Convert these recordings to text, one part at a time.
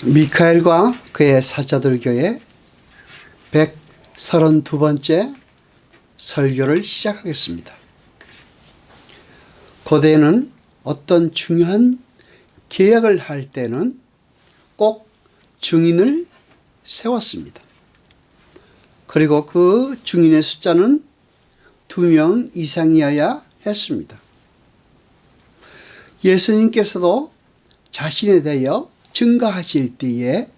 미카엘과 그의 사자들 교회 132번째 설교를 시작하겠습니다. 고대에는 어떤 중요한 계약을 할 때는 꼭 증인을 세웠습니다. 그리고 그 증인의 숫자는 2명 이상이어야 했습니다. 예수님께서도 자신에 대하여 증거하실 때에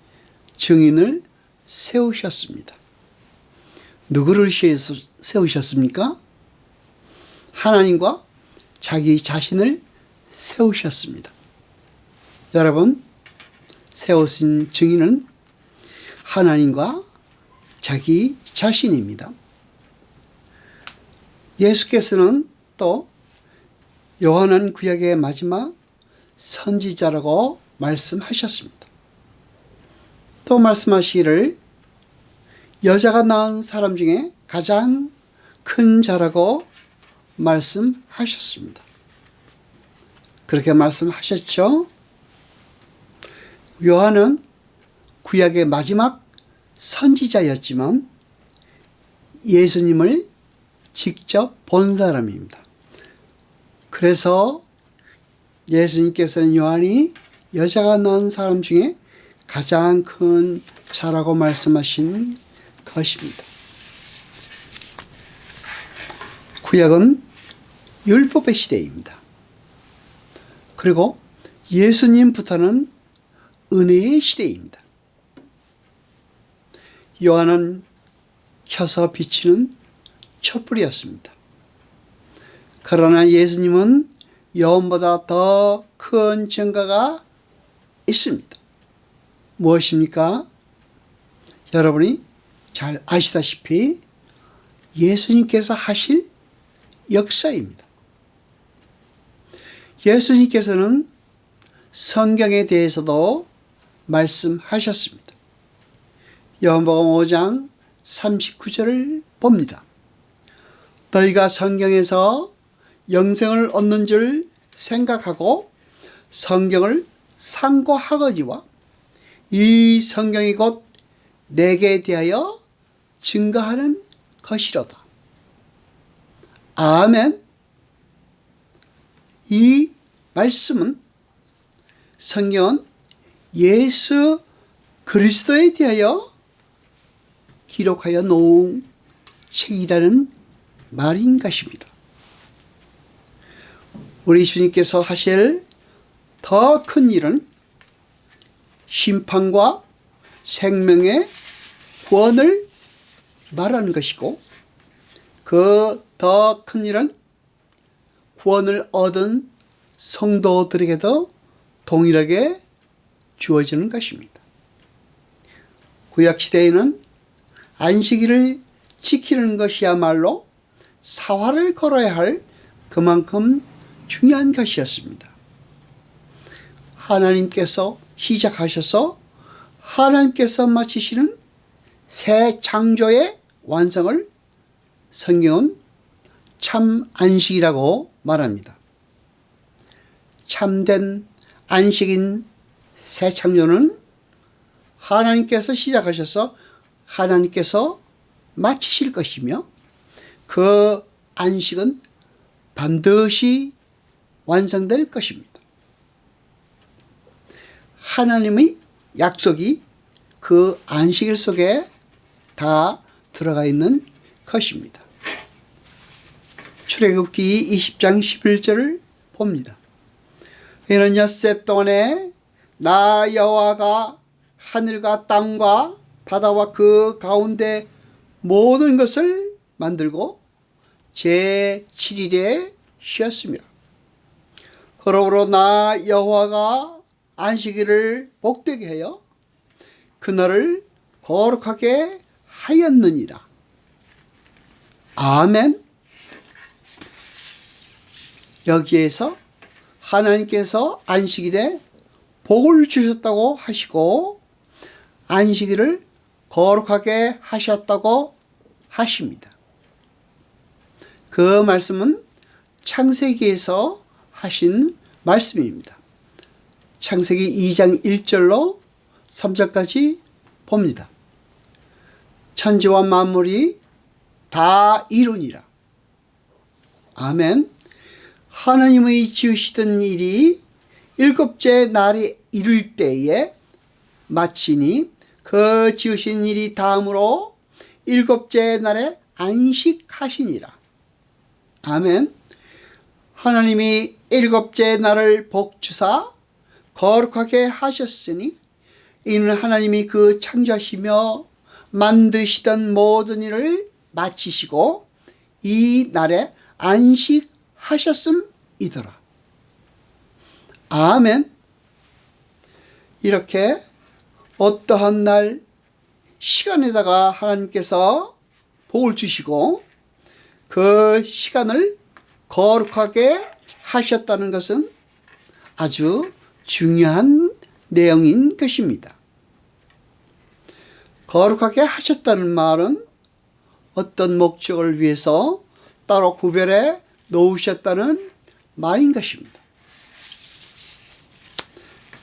증인을 세우셨습니다. 누구를 세우셨습니까? 하나님과 자기 자신을 세우셨습니다. 여러분, 세우신 증인은 하나님과 자기 자신입니다. 예수께서는 또 요한은 구약의 마지막 선지자라고 말씀하셨습니다. 또 말씀하시기를 여자가 낳은 사람 중에 가장 큰 자라고 말씀하셨습니다. 그렇게 말씀하셨죠? 요한은 구약의 마지막 선지자였지만 예수님을 직접 본 사람입니다. 그래서 예수님께서는 요한이 여자가 낳은 사람 중에 가장 큰 자라고 말씀하신 것입니다. 구약은 율법의 시대입니다. 그리고 예수님부터는 은혜의 시대입니다. 요한은 켜서 비치는 촛불이었습니다. 그러나 예수님은 요한보다 더 큰 증거가 있습니다. 무엇입니까? 여러분이 잘 아시다시피 예수님께서 하실 역사입니다. 예수님께서는 성경에 대해서도 말씀하셨습니다. 요한복음 5장 39절을 봅니다. 너희가 성경에서 영생을 얻는 줄 생각하고 성경을 상고하거니와 이 성경이 곧 내게 대하여 증거하는 것이로다. 아멘. 이 말씀은 성경은 예수 그리스도에 대하여 기록하여 놓은 책이라는 말인 것입니다. 우리 주님께서 하실 더 큰 일은 심판과 생명의 구원을 말하는 것이고 그 더 큰 일은 구원을 얻은 성도들에게도 동일하게 주어지는 것입니다. 구약시대에는 안식일을 지키는 것이야말로 사활을 걸어야 할 그만큼 중요한 것이었습니다. 하나님께서 시작하셔서 하나님께서 마치시는 새 창조의 완성을 성경은 참 안식이라고 말합니다. 참된 안식인 새 창조는 하나님께서 시작하셔서 하나님께서 마치실 것이며 그 안식은 반드시 완성될 것입니다. 하나님의 약속이 그 안식일 속에 다 들어가 있는 것입니다. 출애굽기 20장 11절을 봅니다. 이는 엿새 동안에 나 여호와가 하늘과 땅과 바다와 그 가운데 모든 것을 만들고 제7일에 쉬었습니다. 그러므로 나 여호와가 안식일을 복되게 하여 그날을 거룩하게 하였느니라. 아멘. 여기에서 하나님께서 안식일에 복을 주셨다고 하시고 안식일을 거룩하게 하셨다고 하십니다. 그 말씀은 창세기에서 하신 말씀입니다. 창세기 2장 1절로 3절까지 봅니다. 천지와 만물이 다 이루니라. 아멘. 하나님의 지으시던 일이 일곱째 날이 이룰 때에 마치니 그 지으신 일이 다음으로 일곱째 날에 안식하시니라. 아멘. 하나님이 일곱째 날을 복주사 거룩하게 하셨으니 이는 하나님이 그 창조하시며 만드시던 모든 일을 마치시고 이 날에 안식하셨음이더라. 아멘. 이렇게 어떠한 날 시간에다가 하나님께서 복을 주시고 그 시간을 거룩하게 하셨다는 것은 아주 중요한 내용인 것입니다. 거룩하게 하셨다는 말은 어떤 목적을 위해서 따로 구별해 놓으셨다는 말인 것입니다.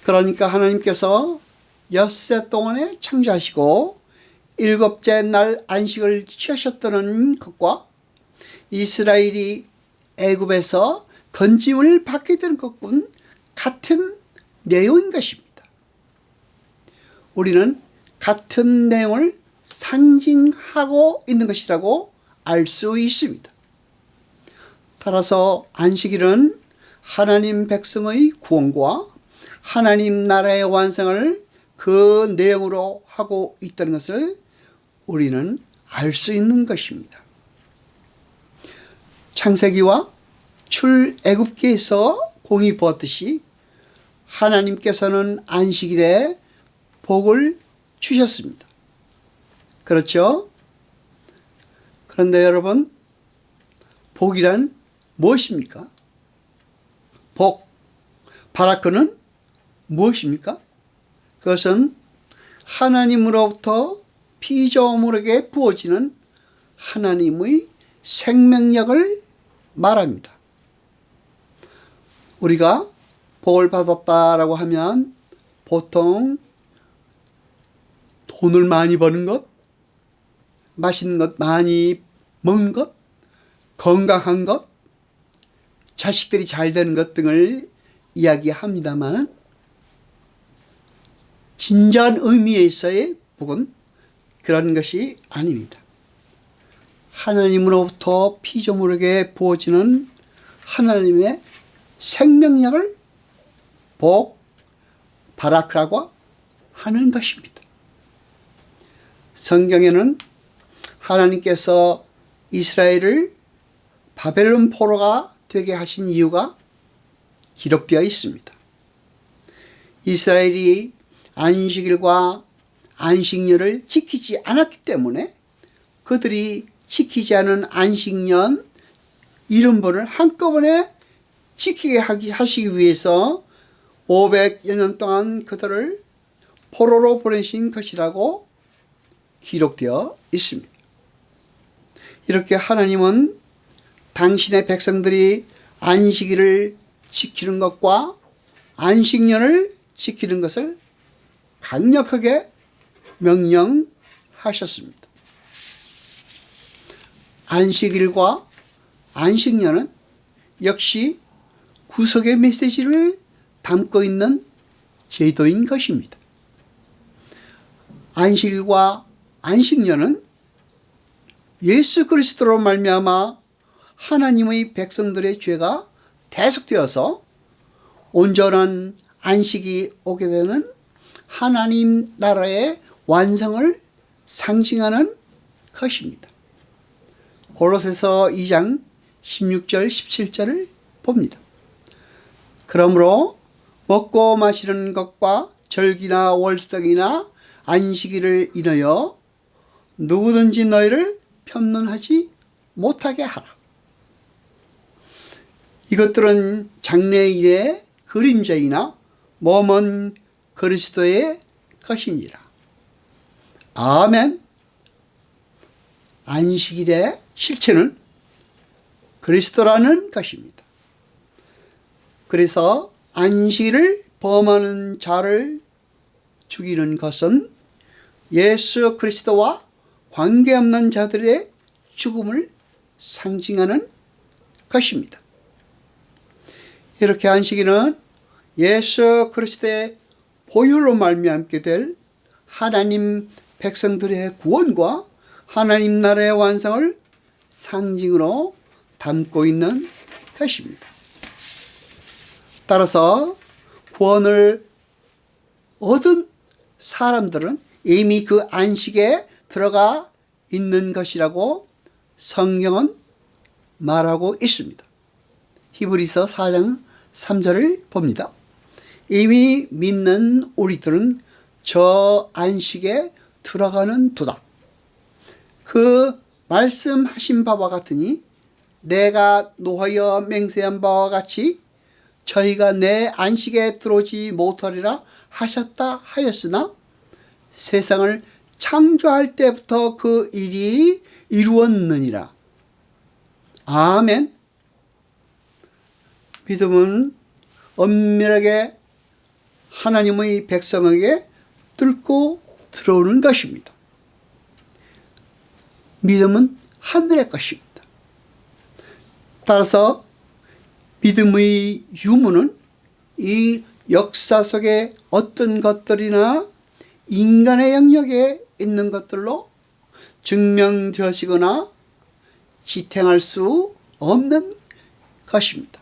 그러니까 하나님께서 엿새 동안에 창조하시고 일곱째 날 안식을 취하셨다는 것과 이스라엘이 애굽에서 건짐을 받게 되는 것과는 같은 내용인 것입니다. 우리는 같은 내용을 상징하고 있는 것이라고 알 수 있습니다. 따라서 안식일은 하나님 백성의 구원과 하나님 나라의 완성을 그 내용으로 하고 있다는 것을 우리는 알 수 있는 것입니다. 창세기와 출애굽기에서 공이 보았듯이 하나님께서는 안식일에 복을 주셨습니다. 그렇죠? 그런데 여러분, 복이란 무엇입니까? 복, 바라크는 무엇입니까? 그것은 하나님으로부터 피조물에게 부어지는 하나님의 생명력을 말합니다. 우리가 복을 받았다라고 하면 보통 돈을 많이 버는 것, 맛있는 것 많이 먹는 것, 건강한 것, 자식들이 잘 되는 것 등을 이야기합니다만 진정한 의미에서의 복은 그런 것이 아닙니다. 하나님으로부터 피조물에게 부어지는 하나님의 생명력을 복, 바라크라고 하는 것입니다. 성경에는 하나님께서 이스라엘을 바벨론 포로가 되게 하신 이유가 기록되어 있습니다. 이스라엘이 안식일과 안식년을 지키지 않았기 때문에 그들이 지키지 않은 안식년 70번을 한꺼번에 지키게 하시기 위해서 500여 년 동안 그들을 포로로 보내신 것이라고 기록되어 있습니다. 이렇게 하나님은 당신의 백성들이 안식일을 지키는 것과 안식년을 지키는 것을 강력하게 명령하셨습니다. 안식일과 안식년은 역시 구속의 메시지를 담고 있는 제도인 것입니다. 안식일과 안식년은 예수 그리스도로 말미암아 하나님의 백성들의 죄가 대속되어서 온전한 안식이 오게 되는 하나님 나라의 완성을 상징하는 것입니다. 골로새서 2장 16절 17절을 봅니다. 그러므로 먹고 마시는 것과 절기나 월성이나 안식일을 인하여 누구든지 너희를 편론하지 못하게 하라. 이것들은 장래일의 그림자이나 머먼 그리스도의 것이니라. 아멘. 안식일의 실체는 그리스도라는 것입니다. 그래서 안식일을 범하는 자를 죽이는 것은 예수 그리스도와 관계없는 자들의 죽음을 상징하는 것입니다. 이렇게 안식일은 예수 그리스도의 보혈로 말미암게 될 하나님 백성들의 구원과 하나님 나라의 완성을 상징으로 담고 있는 것입니다. 따라서 구원을 얻은 사람들은 이미 그 안식에 들어가 있는 것이라고 성경은 말하고 있습니다. 히브리서 4장 3절을 봅니다. 이미 믿는 우리들은 저 안식에 들어가는 도다. 그 말씀하신 바와 같으니 내가 노하여 맹세한 바와 같이 저희가 내 안식에 들어오지 못하리라 하셨다 하였으나 세상을 창조할 때부터 그 일이 이루었느니라. 아멘. 믿음은 엄밀하게 하나님의 백성에게 뚫고 들어오는 것입니다. 믿음은 하늘의 것입니다. 따라서 믿음의 유무는 이 역사 속에 어떤 것들이나 인간의 영역에 있는 것들로 증명되어지거나 지탱할 수 없는 것입니다.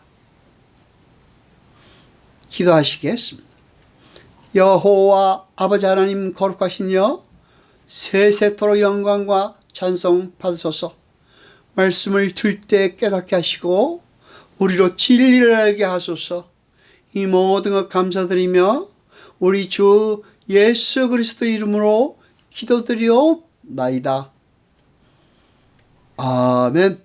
기도하시겠습니다. 여호와 아버지 하나님 거룩하시며 세세토록 영광과 찬송 받으소서. 말씀을 들 때 깨닫게 하시고 우리로 진리를 알게 하소서. 이 모든 것 감사드리며 우리 주 예수 그리스도 이름으로 기도드리옵나이다. 아멘.